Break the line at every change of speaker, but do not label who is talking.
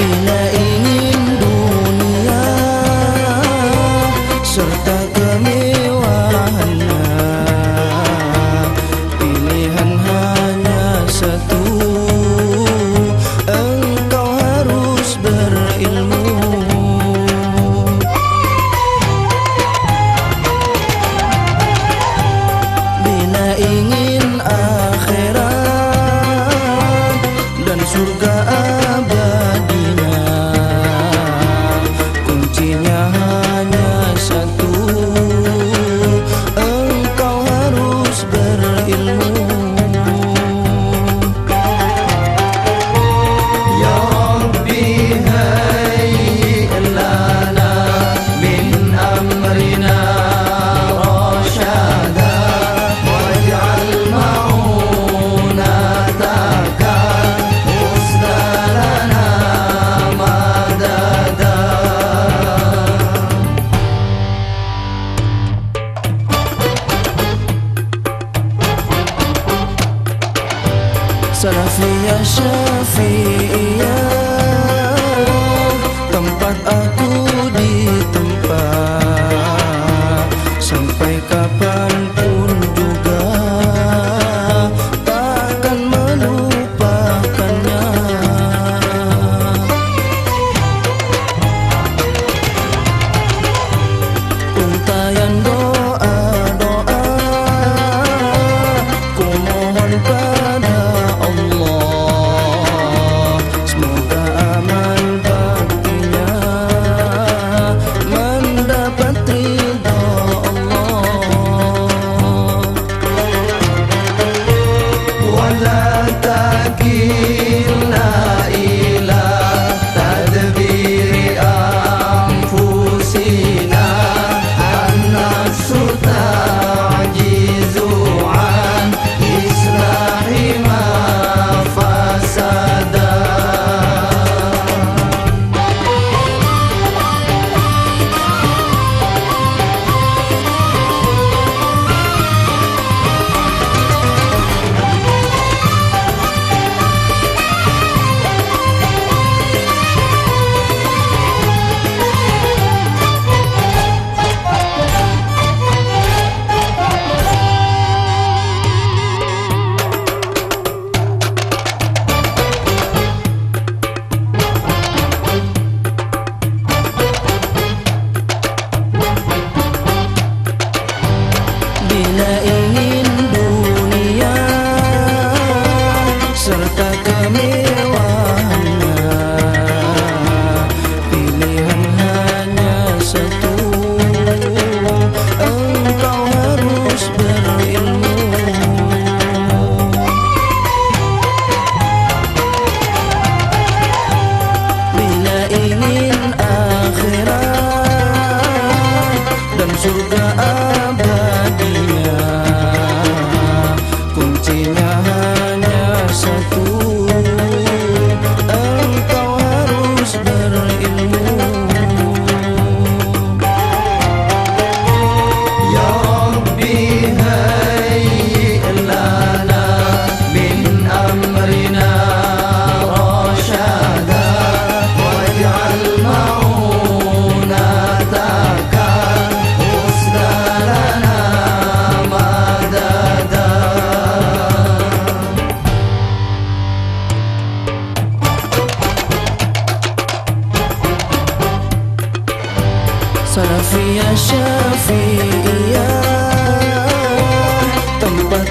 Bila ingin dunia serta kemewahannya, pilihan hanya satu, engkau harus berilmu. Bila ingin akhirat dan surga abadinya, kuncinya hanya satu, engkau harus berilmu. Ya Rabbi hayyi lana min amrina rasyada, waj'al ma'unataka husna lana madada. Salafi ya Syafi'i ya, tempat aku ditempat, sampai kapanpun juga takkan melupakannya. Untayan doa-doa ku mohon pada Allah, semoga amal baktinya mendapat ridha Allah. Wala takilna ila tadbiri anfusina, an-nafsu ta'jizu an islahi ma fasada. Bila ingin dunia serta kemewahannya, pilihan hanya satu, engkau harus berilmu. Bila ingin akhirat dan surga abadinya, kuncinya hanya satu, engkau harus berilmu. Ya Rabbi hayyi lana min amrina rasyada, waj'al ma'unataka husna lana madada. Salafi ya Syafi'i ya, tempat